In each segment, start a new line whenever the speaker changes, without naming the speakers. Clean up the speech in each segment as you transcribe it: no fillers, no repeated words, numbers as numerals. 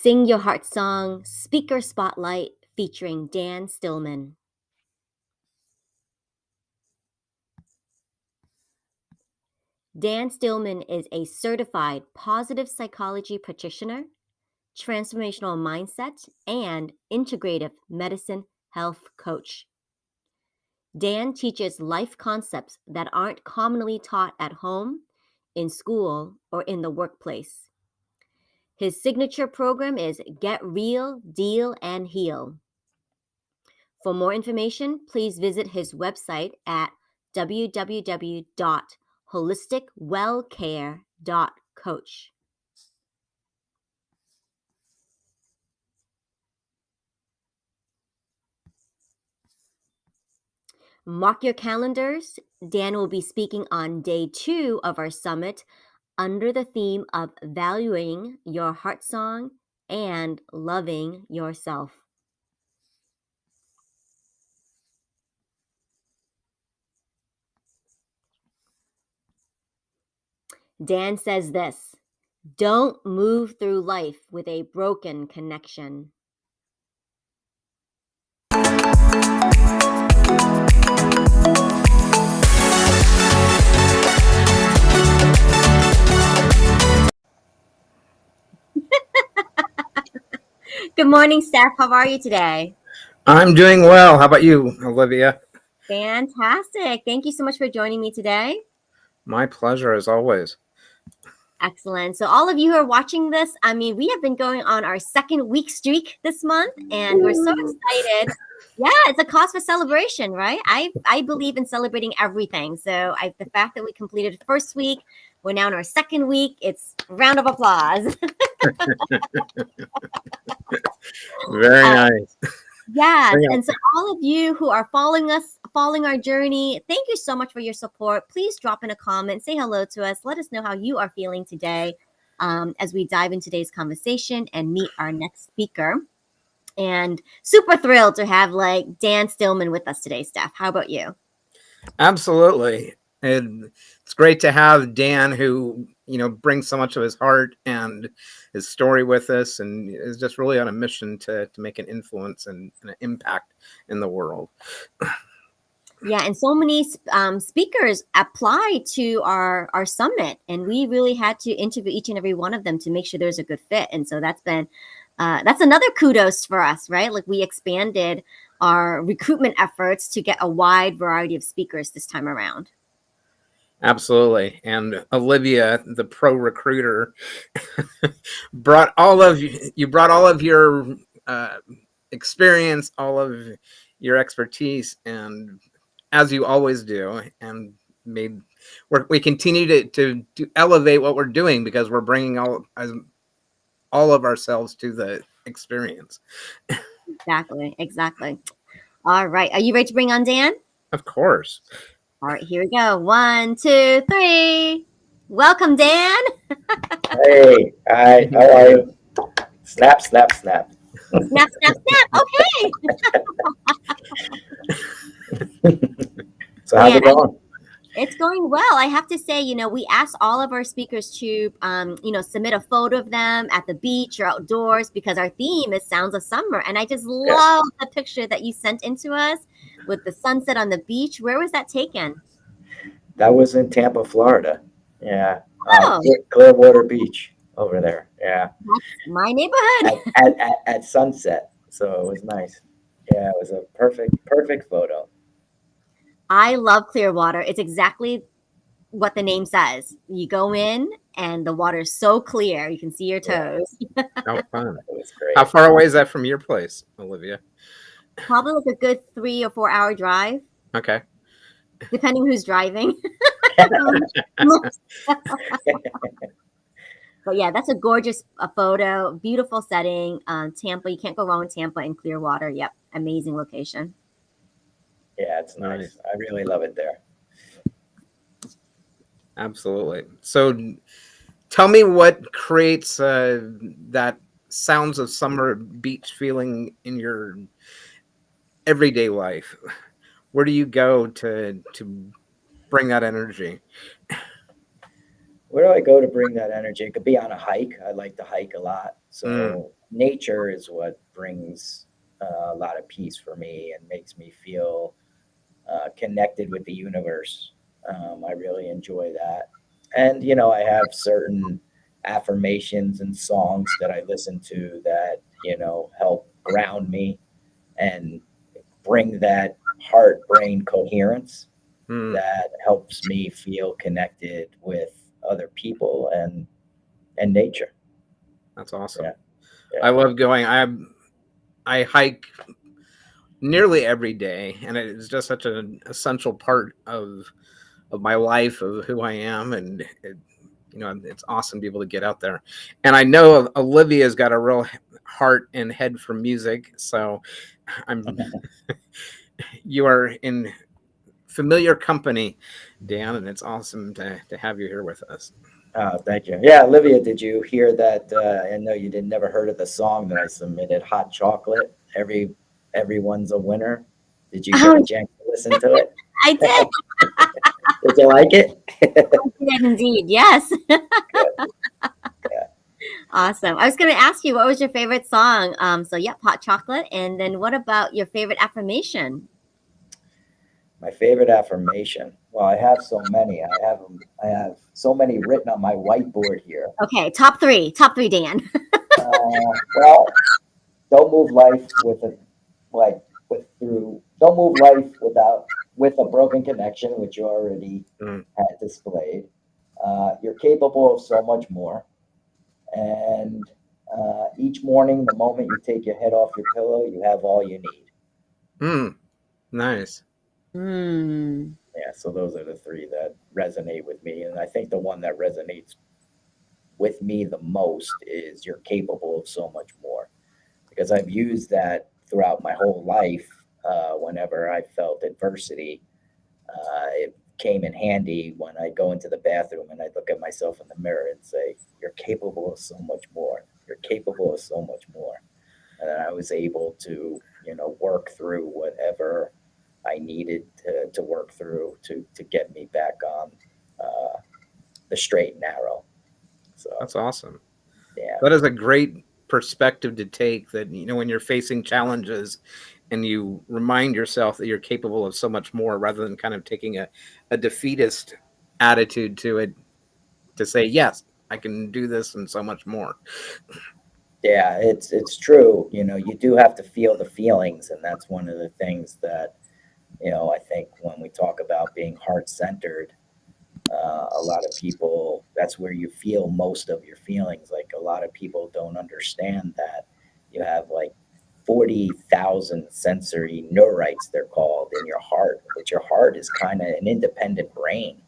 Sing Your Heart Song Speaker Spotlight featuring Dan Stillman. Dan Stillman is a certified positive psychology practitioner, transformational mindset, and integrative medicine health coach. Dan teaches life concepts that aren't commonly taught at home, in school, or in the workplace. His signature program is Get Real, Deal, and Heal. For more information, please visit his website at www.holisticwellcare.coach. Mark your calendars. Dan will be speaking on day 2 of our summit under the theme of valuing your heart song and loving yourself. Dan says this: don't move through life with a broken connection. Good morning, Steph. How are you today?
I'm doing well. How about you, Olivia?
Fantastic. Thank you so much for joining me today.
My pleasure, as always.
Excellent. So all of you who are watching this, we have been going on our 2nd week streak this month, and we're so excited. Yeah, it's a cause for celebration, right? I believe in celebrating everything. So the fact that we completed the 1st week, we're now in our 2nd week. It's a round of applause.
Very nice.
Yes. And so all of you who are following our journey, thank you so much for your support. Please drop in a comment, say hello to us. Let us know how you are feeling today as we dive into today's conversation and meet our next speaker. And super thrilled to have Dan Stillman with us today, Steph. How about you?
Absolutely. It's great to have Dan, who, brings so much of his heart and his story with us, and is just really on a mission to make an influence and an impact in the world.
Yeah, and so many speakers apply to our summit, and we really had to interview each and every one of them to make sure there's a good fit. And so that's another kudos for us, right? Like, we expanded our recruitment efforts to get a wide variety of speakers this time around.
Absolutely. And Olivia, the pro recruiter, brought all of your experience, all of your expertise, and as you always do, and we continue to elevate what we're doing, because we're bringing all of ourselves to the experience.
Exactly. All right. Are you ready to bring on Dan?
Of course.
All right, here we go. 1, 2, 3. Welcome, Dan.
Hey, hi, how are you? Snap, snap, snap.
Snap, snap, snap. Okay.
So how's it going?
It's going well. I have to say, we asked all of our speakers to, submit a photo of them at the beach or outdoors, because our theme is Sounds of Summer. And I just love the picture that you sent into us with the sunset on the beach. Where was that taken?
That was in Tampa, Florida. Yeah.
Oh.
Clearwater Beach over there. Yeah.
That's my neighborhood.
At sunset. So it was nice. Yeah, it was a perfect photo.
I love Clearwater. It's exactly what the name says. You go in and the water is so clear, you can see your toes.
How fun.
It was great.
How far away is that from your place, Olivia?
Probably like a good 3 or 4 hour drive.
Okay.
Depending who's driving. But yeah, that's a gorgeous photo. Beautiful setting. Tampa, you can't go wrong with Tampa and Clearwater. Yep. Amazing location.
Yeah, it's nice. I really love it there.
Absolutely. So tell me what creates that Sounds of Summer beach feeling in your everyday life. Where do you go to bring that energy?
Where do I go to bring that energy? It could be on a hike. I like to hike a lot. So nature is what brings a lot of peace for me and makes me feel connected with the universe. I really enjoy that. And, I have certain affirmations and songs that I listen to that, help ground me and bring that heart brain coherence
Mm,
that helps me feel connected with other people and nature.
that's
Yeah,
awesome. I
yeah.
love going. I hike nearly every day, and it is just such an essential part of my life, of who I am, and it's awesome to be able to get out there. And I know Olivia's got a real heart and head for music, so I'm you are in familiar company, Dan, and it's awesome to have you here with us.
Oh, thank you. Yeah, Olivia, did you hear that? I know you didn't never heard of the song that I submitted, "Hot Chocolate." Everyone's a winner. Did you get a
Oh,
chance to listen to it?
I did.
Did you like it?
I did indeed. Yes.
Good. Yeah.
Awesome. I was going to ask you, what was your favorite song? So, yep, hot chocolate. And then what about your favorite affirmation?
My favorite affirmation. Well, I have so many. I have 'em- I have so many written on my whiteboard here.
Okay, top three. Top three, Dan.
Well, don't move life with a like with through. Don't move life without with a broken connection, which you already
Mm,
had displayed. You're capable of so much more. And each morning, the moment you take your head off your pillow, you have all you need.
mm, nice.
Hmm.
Yeah, so those are the three that resonate with me. And I think the one that resonates with me the most is you're capable of so much more because I've used that throughout my whole life. Whenever I felt adversity, it came in handy when I go into the bathroom and I look at myself in the mirror and say, "You're capable of so much more. You're capable of so much more." And then I was able to, work through whatever I needed to work through to get me back on uh, the straight and narrow. So,
That's awesome.
yeah.
That is a great perspective to take, that when you're facing challenges and you remind yourself that you're capable of so much more, rather than kind of taking a defeatist attitude to it, to say, yes, I can do this and so much more.
Yeah, it's true. You do have to feel the feelings, and that's one of the things that, I think when we talk about being heart-centered, a lot of people, that's where you feel most of your feelings. Like a lot of people don't understand that you have like 40,000 sensory neurites, they're called, in your heart, but your heart is kind of an independent brain.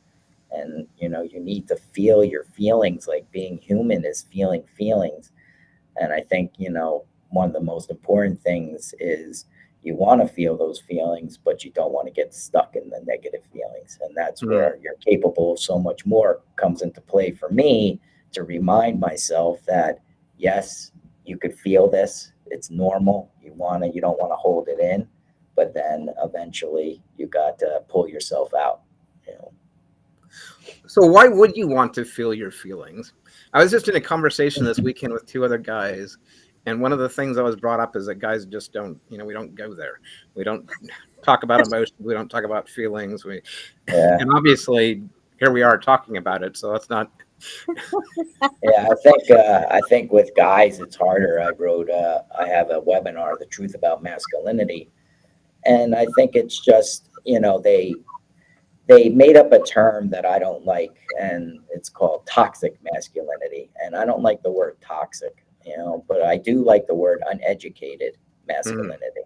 And, you need to feel your feelings, like being human is feeling feelings. And I think, one of the most important things is you want to feel those feelings, but you don't want to get stuck in the negative feelings. And that's
Mm,
where you're capable of so much more comes into play for me to remind myself that, yes, you could feel this. It's normal. You don't want to hold it in, but then eventually you got to pull yourself out. You know,
So why would you want to feel your feelings? I was just in a conversation this weekend with two other guys, and one of the things that was brought up is that guys just don't, we don't go there. We don't talk about emotions. We don't talk about feelings.
yeah.
And obviously here we are talking about it. So that's not.
Yeah, I think with guys it's harder. I have a webinar, The Truth About Masculinity, and I think it's just, they made up a term that I don't like, and it's called toxic masculinity. And I don't like the word toxic, but I do like the word uneducated
Mm,
masculinity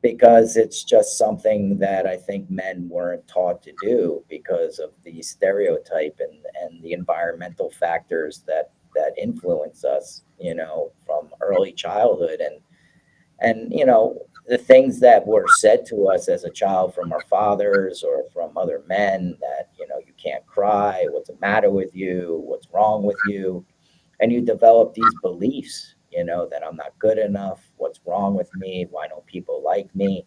because it's just something that I think men weren't taught to do because of the stereotype and the environmental factors that influence us, from early childhood and the things that were said to us as a child from our fathers or from other men that you can't cry, what's the matter with you, what's wrong with you, and you develop these beliefs, that I'm not good enough, what's wrong with me, why don't people like me,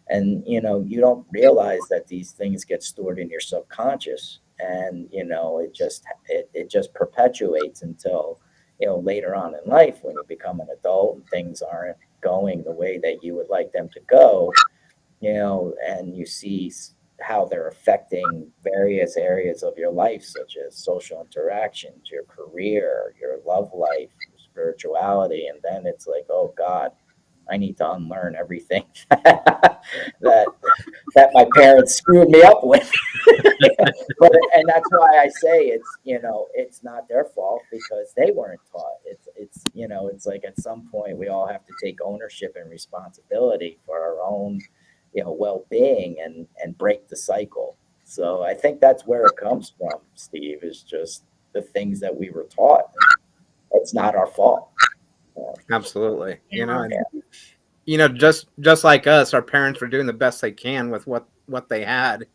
and you don't realize that these things get stored in your subconscious, and it just perpetuates until later on in life when you become an adult and things aren't going the way that you would like them to go, and you see how they're affecting various areas of your life, such as social interactions, your career, your love life, your spirituality. And then it's like, oh God, I need to unlearn everything that that my parents screwed me up with. And that's why I say it's not their fault because they weren't taught. It's like at some point we all have to take ownership and responsibility for our own well-being and break the cycle. So I think that's where it comes from, Steve, is just the things that we were taught. It's not our fault.
Absolutely.
Yeah.
And just like us, our parents were doing the best they can with what they had,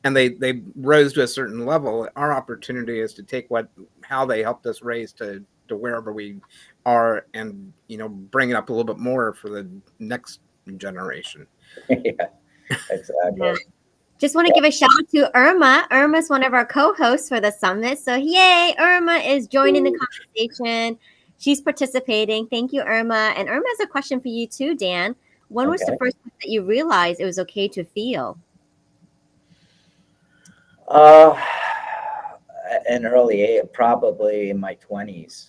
and they rose to a certain level. Our opportunity is to take how they helped us raise to wherever we are, and bring it up a little bit more for the next generation.
Yeah, exactly.
Yeah. Just want to give a shout out to Irma. Irma's one of our co-hosts for the summit. So yay, Irma is joining the conversation. She's participating. Thank you, Irma. And Irma has a question for you too, Dan. When was the
Okay.
first time that you realized it was okay to feel?
Uh, an early age, probably in my 20s.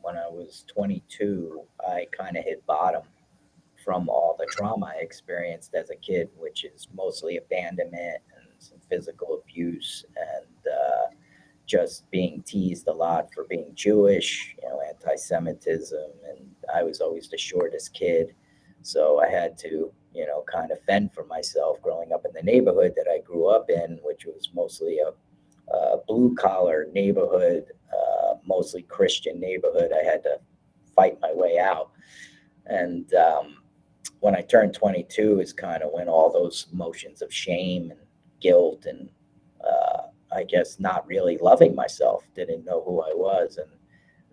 When I was 22, I kind of hit bottom from all the trauma I experienced as a kid, which is mostly abandonment and some physical abuse and just being teased a lot for being Jewish, anti-Semitism, and I was always the shortest kid, so I had to, kind of fend for myself growing up in the neighborhood that I grew up in, which was mostly a blue-collar neighborhood, mostly Christian neighborhood. I had to fight my way out, and when I turned 22 is kind of when all those emotions of shame and guilt and I guess not really loving myself, didn't know who I was. And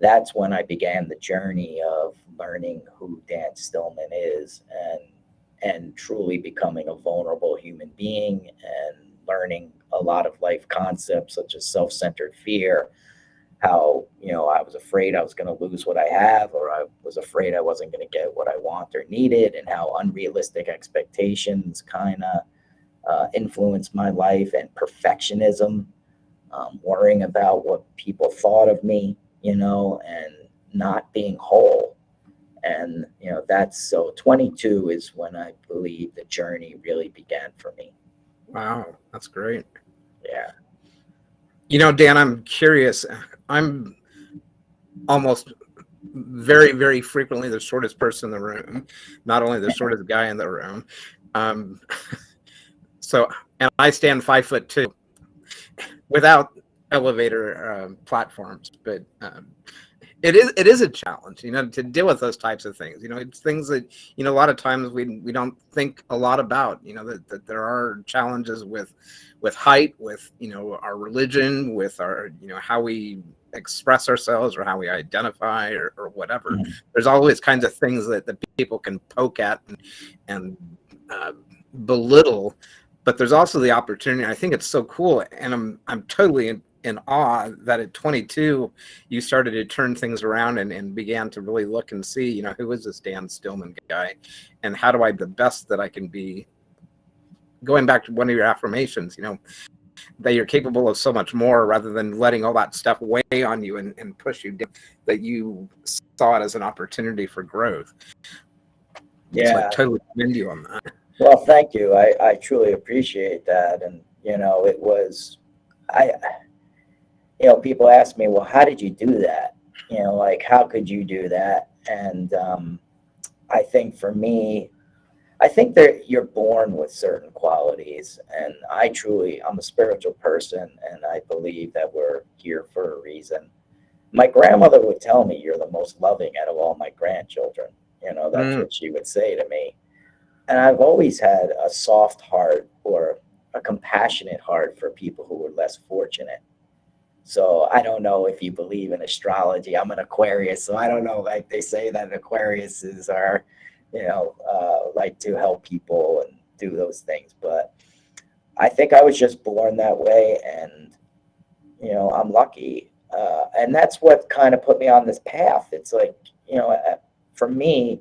that's when I began the journey of learning who Dan Stillman is and truly becoming a vulnerable human being and learning a lot of life concepts such as self-centered fear, how I was afraid I was going to lose what I have, or I was afraid I wasn't going to get what I want or needed, and how unrealistic expectations kind of influenced my life, and perfectionism, worrying about what people thought of me, and not being whole. And that's so 22 is when I believe the journey really began for me.
Wow, that's great.
Yeah.
Dan, I'm curious. I'm almost very, very frequently the shortest person in the room, not only the shortest guy in the room. Um, and I stand 5'2" without elevator platforms, but it is a challenge, to deal with those types of things. It's things that a lot of times we don't think a lot about. That there are challenges with height, with our religion, with our how we express ourselves or how we identify or whatever.
Mhm.
There's always kinds of things that people can poke at and belittle. But there's also the opportunity. I think it's so cool, and I'm totally in awe that at 22 you started to turn things around and began to really look and see, who is this Dan Stillman guy, and how do I be the best that I can be. Going back to one of your affirmations, that you're capable of so much more, rather than letting all that stuff weigh on you and push you down, that you saw it as an opportunity for growth. So I
Yeah.
totally commend you on that.
Well, thank you. I truly appreciate that. And, it was, I, people ask me, well, how did you do that? Like, how could you do that? And I think for me, I think that you're born with certain qualities. And I'm a spiritual person, and I believe that we're here for a reason. My grandmother would tell me, you're the most loving out of all my grandchildren. That's
Mm,
what she would say to me. And I've always had a soft heart, or a compassionate heart, for people who were less fortunate. So I don't know if you believe in astrology. I'm an Aquarius, so I don't know. Like they say that Aquariuses are, like to help people and do those things. But I think I was just born that way, and I'm lucky. And that's what kind of put me on this path. It's like, for me,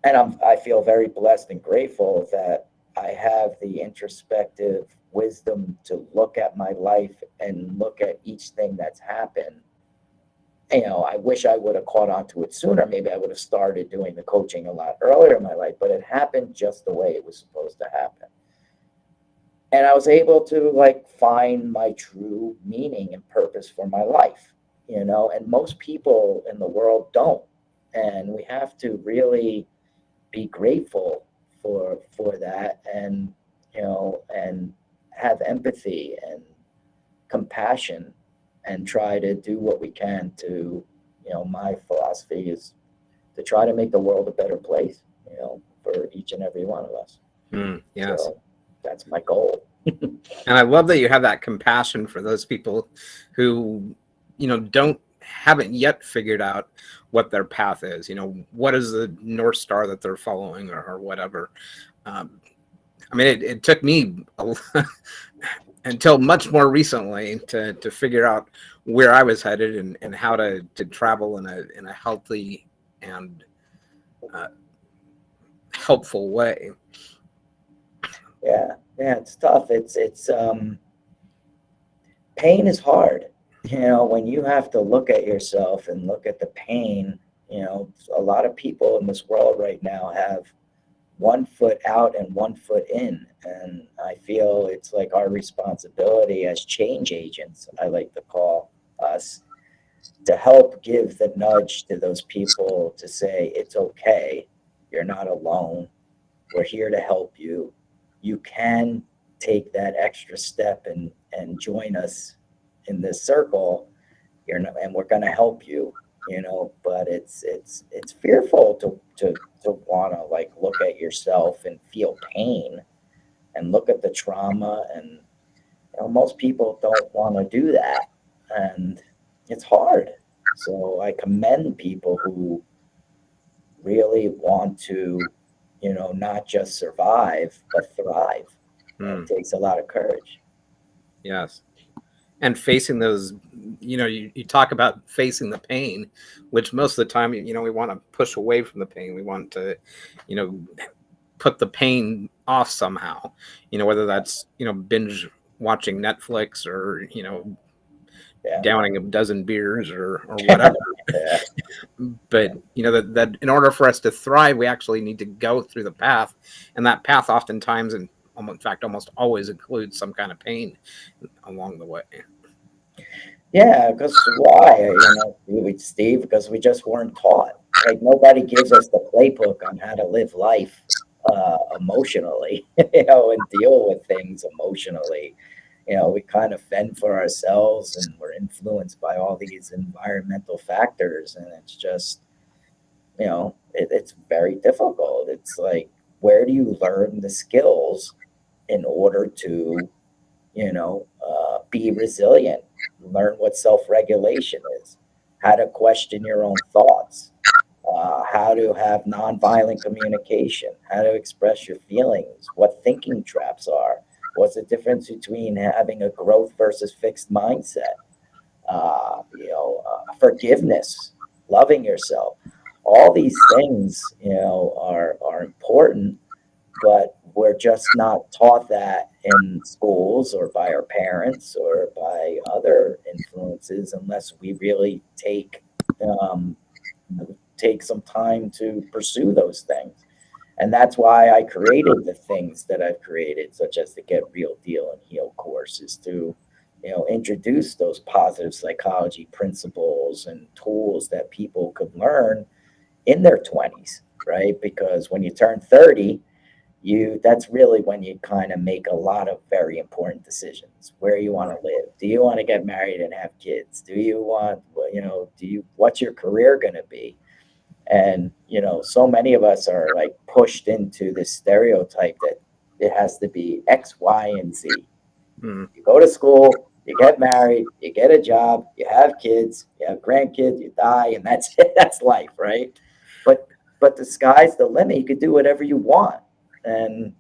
and I feel very blessed and grateful that I have the introspective wisdom to look at my life and look at each thing that's happened. I wish I would have caught on to it sooner. Maybe I would have started doing the coaching a lot earlier in my life, but it happened just the way it was supposed to happen. And I was able to like find my true meaning and purpose for my life, and most people in the world don't. And we have to really be grateful for that, and have empathy and compassion, and try to do what we can to, my philosophy is to try to make the world a better place, for each and every one of us.
Yes.
So that's my goal.
And I love that you have that compassion for those people who, haven't yet figured out what their path is. What is the North Star that they're following, or whatever. I mean, it took me until much more recently to figure out where I was headed, and how to travel in a healthy and helpful way.
Yeah, it's tough. It's pain is hard. When you have to look at yourself and look at the pain, a lot of people in this world right now have one foot out and one foot in. And I feel it's like our responsibility as change agents, I like to call us, to help give the nudge to those people to say, it's okay. You're not alone. We're here to help you. You can take that extra step and join us in this circle. And we're going to help you, but it's fearful to want to like look at yourself and feel pain and look at the trauma. And most people don't want to do that, and it's hard. So I commend people who really want to, not just survive, but thrive. It takes a lot of courage.
Yes. And facing those, you talk about facing the pain, which most of the time, we want to push away from the pain. We want to, put the pain off somehow, whether that's, binge watching Netflix, or,
Yeah.
downing a dozen beers, or whatever.
Yeah.
But that in order for us to thrive, we actually need to go through the path, and that path oftentimes, and in fact almost always, includes some kind of pain along the way.
Yeah, because why? Steve, because we just weren't taught. Like nobody gives us the playbook on how to live life emotionally, and deal with things emotionally. We kind of fend for ourselves, and we're influenced by all these environmental factors, and it's just, it's very difficult. It's like, where do you learn the skills in order to, be resilient, learn what self-regulation is, how to question your own thoughts, how to have nonviolent communication, how to express your feelings, what thinking traps are, what's the difference between having a growth versus fixed mindset, forgiveness, loving yourself. All these things, are important, but we're just not taught that in schools or by our parents or by other influences, unless we really um, take some time to pursue those things. And that's why I created the things that I've created, such as the Get Real Deal and Heal courses, to introduce those positive psychology principles and tools that people could learn in their 20s, right? Because when you turn 30, that's really when you kind of make a lot of very important decisions. Where you want to live? Do you want to get married and have kids? Do you want, what's your career going to be? And so many of us are like pushed into this stereotype that it has to be X, Y, and Z. You go to school, you get married, you get a job, you have kids, you have grandkids, you die, and that's it. That's life, right? But the sky's the limit. You could do whatever you want. And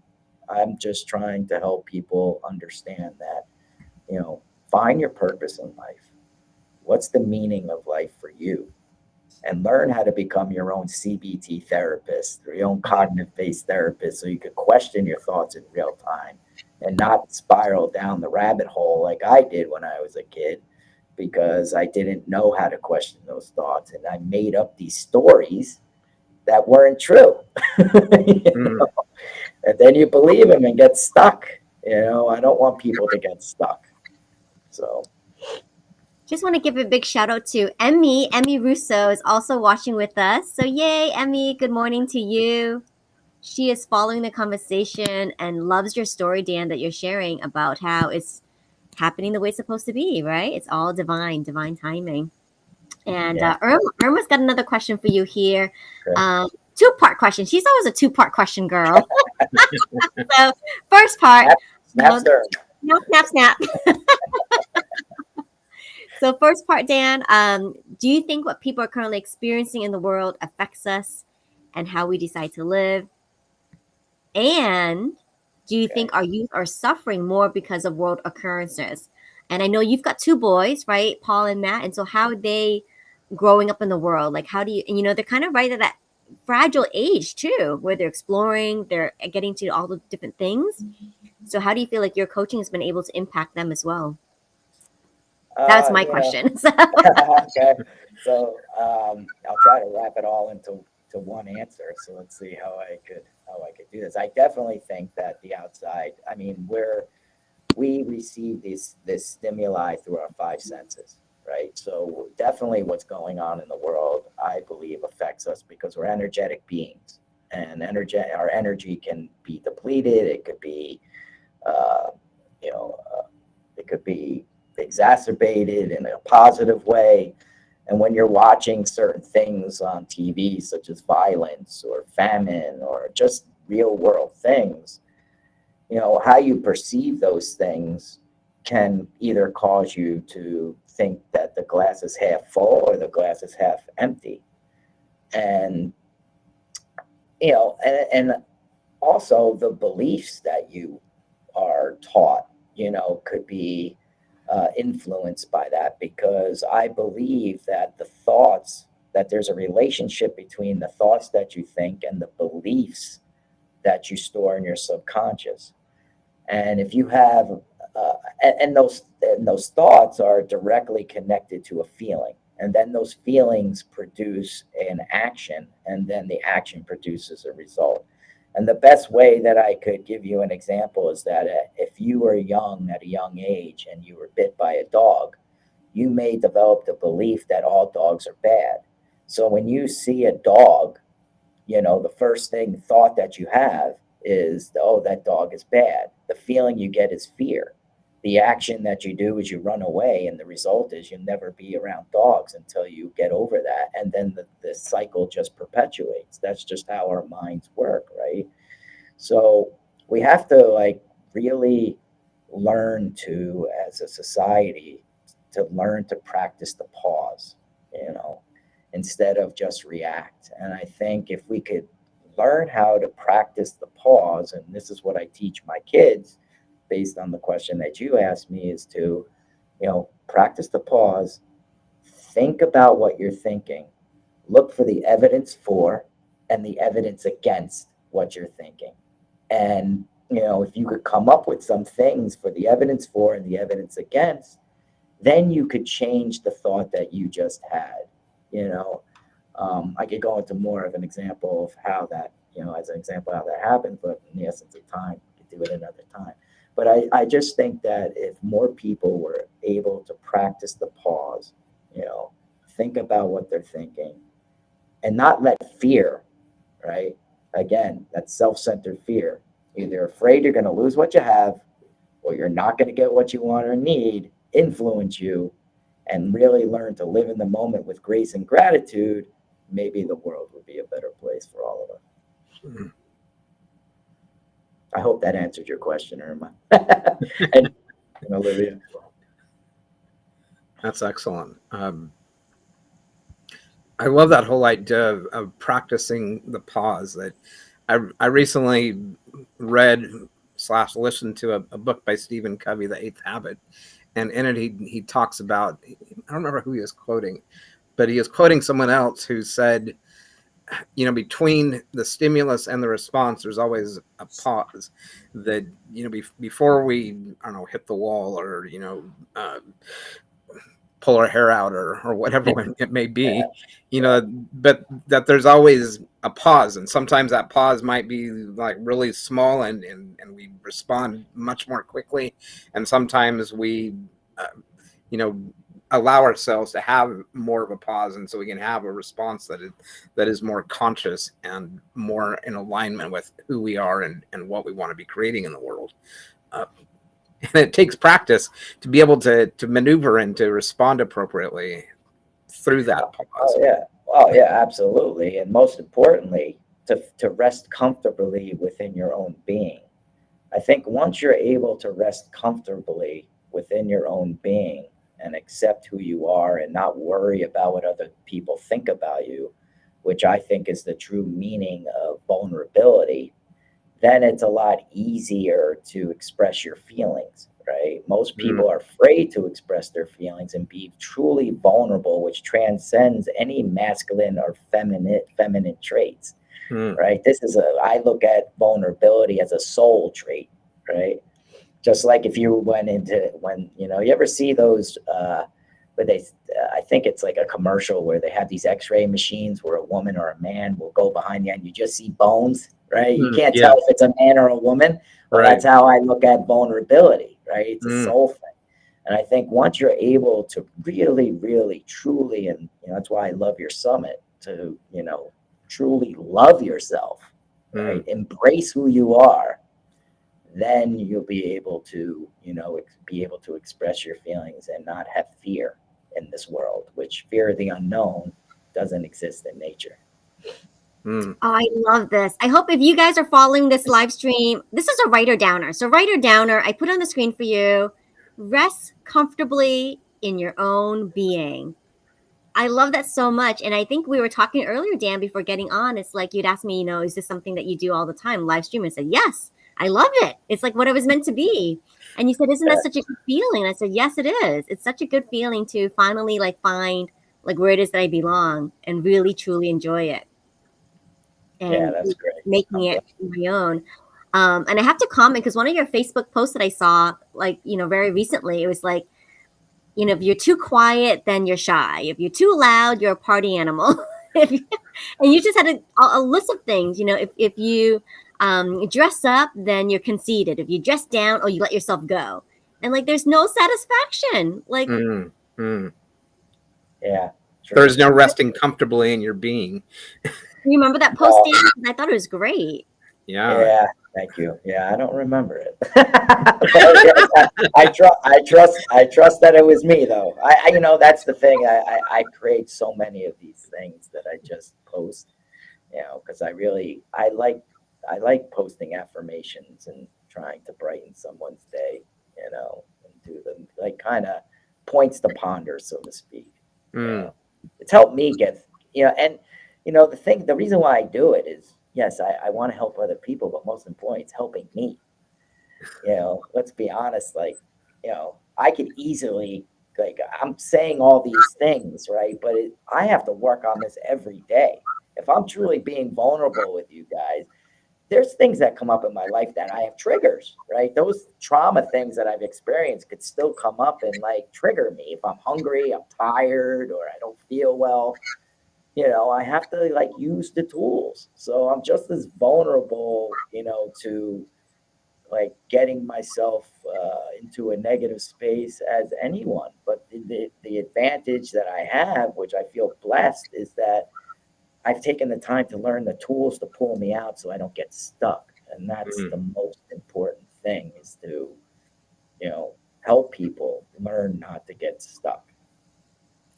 I'm just trying to help people understand that, find your purpose in life. What's the meaning of life for you? And learn how to become your own CBT therapist or your own cognitive based therapist so you could question your thoughts in real time and not spiral down the rabbit hole like I did when I was a kid because I didn't know how to question those thoughts. And I made up these stories that weren't true. You
Mm.
know? And then you believe them and get stuck. I don't want people to get stuck. So,
Just want to give a big shout out to Emmy. Emmy Russo is also watching with us. So, yay, Emmy, good morning to you. She is following the conversation and loves your story, Dan, that you're sharing about how it's happening the way it's supposed to be, right? It's all divine timing. And
yeah.
Irma's got another question for you here.
Okay.
Two-part question. She's always a two-part question girl. So, first part,
Snap,
you
snap
know,
stir.
snap, snap. So, first part, Dan, do you think what people are currently experiencing in the world affects us and how we decide to live? And do you
Okay.
think our youth are suffering more because of world occurrences? And I know you've got two boys, right? Paul and Matt. And so, how are they growing up in the world? Like, how do you, and they're kind of right at that fragile age too, where they're exploring, they're getting to all the different things. So, how do you feel like your coaching has been able to impact them as well? That's my
You know,
question. So,
okay. So I'll try to wrap it all into one answer. So let's see how I could do this. I definitely think that the outside. I mean, we receive this stimuli through our five senses, right? So definitely, what's going on in the world, I believe, affects us because we're energetic beings, and our energy can be depleted. It could be, uh, you know, it could be exacerbated in a positive way. And when you're watching certain things on TV, such as violence or famine or just real world things, how you perceive those things can either cause you to think that the glass is half full or the glass is half empty. And, and also the beliefs that you are taught, could be influenced by that because I believe that that there's a relationship between the thoughts that you think and the beliefs that you store in your subconscious. And if you have, and those thoughts are directly connected to a feeling, and then those feelings produce an action, and then the action produces a result. And the best way that I could give you an example is that if you were young at a young age and you were bit by a dog, you may develop the belief that all dogs are bad. So when you see a dog, the first thought that you have is, oh, that dog is bad. The feeling you get is fear. The action that you do is you run away, and the result is you'll never be around dogs until you get over that. And then the cycle just perpetuates. That's just how our minds work, right? So we have to really learn to, as a society, to learn to practice the pause, you know, instead of just react. And I think if we could learn how to practice the pause, and this is what I teach my kids based on the question that you asked me, is to, practice the pause, think about what you're thinking, look for the evidence for and the evidence against what you're thinking. And, if you could come up with some things for the evidence for and the evidence against, then you could change the thought that you just had. You know, I could go into more of an example of how that, as an example, how that happened, but in the essence of time, we could do it another time. But I just think that if more people were able to practice the pause, think about what they're thinking and not let fear, right? Again, that self centered fear. Either afraid you're going to lose what you have or you're not going to get what you want or need influence you and really learn to live in the moment with grace and gratitude, maybe the world would be a better place for all of us.
Mm.
I hope that answered your question, Irma. and Olivia.
That's excellent. I love that whole idea of practicing the pause. That I recently read / listened to a book by Stephen Covey, The Eighth Habit, and in it he talks about, I don't remember who he was quoting, but he was quoting someone else who said, between the stimulus and the response, there's always a pause that, before we, I don't know, hit the wall or, pull our hair out or whatever it may be, but that there's always a pause. And sometimes that pause might be like really small and we respond much more quickly. And sometimes we, you know, allow ourselves to have more of a pause, and so we can have a response that is more conscious and more in alignment with who we are and what we want to be creating in the world. And it takes practice to be able to maneuver and to respond appropriately through that pause.
Oh yeah, absolutely. And most importantly, to rest comfortably within your own being. I think once you're able to rest comfortably within your own being and accept who you are and not worry about what other people think about you, which I think is the true meaning of vulnerability, then it's a lot easier to express your feelings, right? Most people are afraid to express their feelings and be truly vulnerable, which transcends any masculine or feminine traits, right? I look at vulnerability as a soul trait, right? Just like if you went into you ever see those but I think it's like a commercial where they have these x-ray machines where a woman or a man will go behind you and you just see bones, right? You can't tell if it's a man or a woman. Well, that's how I look at vulnerability, right? It's a soul thing. And I think once you're able to really, really, truly, and that's why I love your summit, to, truly love yourself, right? Embrace who you are, then you'll be able to, express your feelings and not have fear in this world, which fear of the unknown doesn't exist in nature.
Oh, I love this. I hope if you guys are following this live stream, this is a writer downer. So writer downer, I put on the screen for you. Rest comfortably in your own being. I love that so much. And I think we were talking earlier, Dan, before getting on. It's like you'd asked me, is this something that you do all the time, live stream? I said, yes, I love it. It's like what it was meant to be. And you said, isn't that such a good feeling? I said, yes, it is. It's such a good feeling to finally find where it is that I belong and really, truly enjoy it. And
that's great.
Making it my own. And I have to comment because one of your Facebook posts that I saw, very recently, it was like, if you're too quiet, then you're shy. If you're too loud, you're a party animal. And you just had a list of things. If you dress up, then you're conceited. If you dress down, you let yourself go. And there's no satisfaction.
Yeah.
True. There's no resting comfortably in your being.
You remember that post, Dan? I thought it was great.
Yeah. Thank you. Yeah, I don't remember it. I trust that it was me though. I that's the thing. I create so many of these things that I just post, because I like posting affirmations and trying to brighten someone's day, and do them kind of points to ponder, so to speak. It's helped me get, and the reason why I do it is, yes, I want to help other people, but most importantly, it's helping me. Let's be honest, I could easily, I'm saying all these things, right? But I have to work on this every day. If I'm truly being vulnerable with you guys, there's things that come up in my life that I have triggers, right? Those trauma things that I've experienced could still come up and trigger me. If I'm hungry, I'm tired, or I don't feel well, I have to use the tools. So I'm just as vulnerable, to getting myself into a negative space as anyone. But the advantage that I have, which I feel blessed, is that I've taken the time to learn the tools to pull me out so I don't get stuck. And that's the most important thing, is to, help people learn not to get stuck.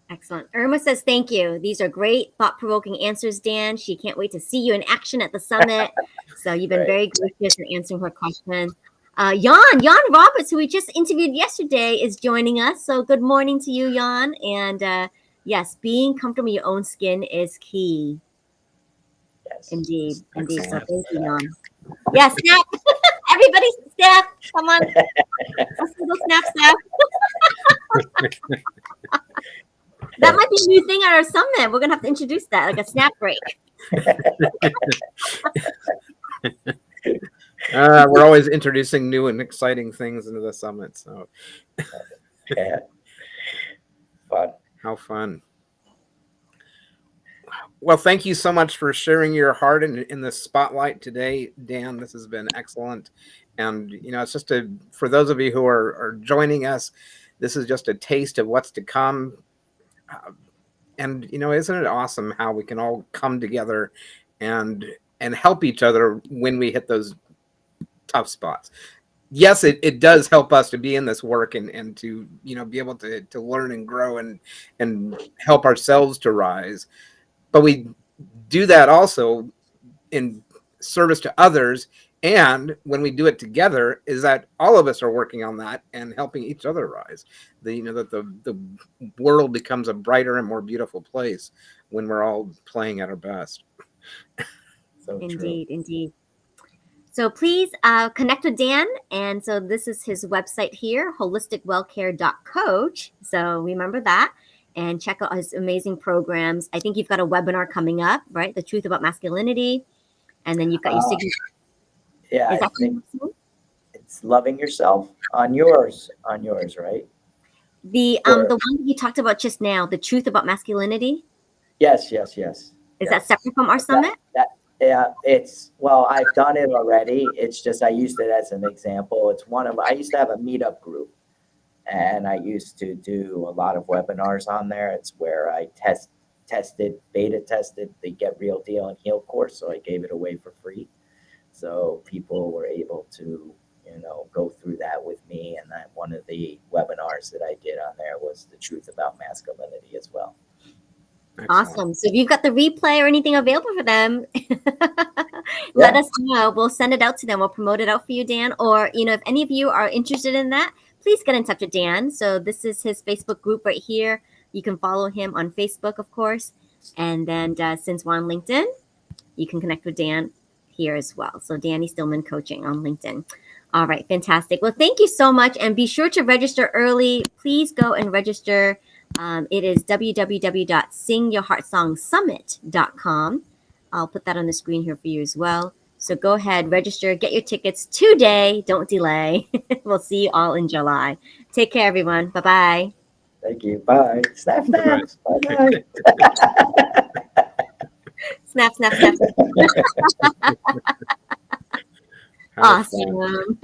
Excellent. Irma says, thank you. These are great, thought-provoking answers, Dan. She can't wait to see you in action at the summit. So you've been very gracious in answering her question. Jan Roberts, who we just interviewed yesterday, is joining us. So good morning to you, Jan. And yes, being comfortable in your own skin is key.
Yes.
Indeed. So thank you, Jan. Yes, everybody Steph, come on. Let's do snap, Steph. That might be a new thing at our summit. We're gonna have to introduce that, like a snap break.
We're always introducing new and exciting things into the summit. So,
Yeah. Fun.
how fun. Well, thank you so much for sharing your heart in the spotlight today, Dan. This has been excellent. And, it's just for those of you who are joining us, this is just a taste of what's to come. And, isn't it awesome how we can all come together and help each other when we hit those tough spots? Yes, it does help us to be in this work and to, be able to learn and grow and help ourselves to rise. But we do that also in service to others. And when we do it together, is that all of us are working on that and helping each other rise. That the world becomes a brighter and more beautiful place when we're all playing at our best.
So
Indeed,
true.
indeed. So please connect with Dan. And so this is his website here, holisticwellcare.coach. So remember that and check out his amazing programs. I think you've got a webinar coming up, right? The Truth About Masculinity. And then you've got your signature.
Yeah,
Is
I
that
think it's loving yourself on yours, right?
the
Or-
one that you talked about just now, The Truth About Masculinity?
Yes.
Is that separate from our summit?
Yeah, well, I've done it already. It's just I used it as an example. I used to have a meetup group, and I used to do a lot of webinars on there. It's where I beta tested the Get Real Deal and Heal course, so I gave it away for free. So people were able to, go through that with me. And that one of the webinars that I did on there was The Truth About Masculinity as well.
Excellent.
Awesome. So if you've got the replay or anything available for them, let us know. We'll send it out to them. We'll promote it out for you, Dan. Or, if any of you are interested in that, please get in touch with Dan. So this is his Facebook group right here. You can follow him on Facebook, of course. And then since we're on LinkedIn, you can connect with Dan here as well. So Danny Stillman Coaching on LinkedIn. All right, fantastic. Well, thank you so much. And be sure to register early. Please go and register. It is www.singyourheartsongsummit.com. I'll put that on the screen here for you as well. So go ahead, register, get your tickets today. Don't delay. We'll see you all in July. Take care, everyone. Bye-bye.
Thank you. Bye. Snap. Bye.
Snap. Awesome.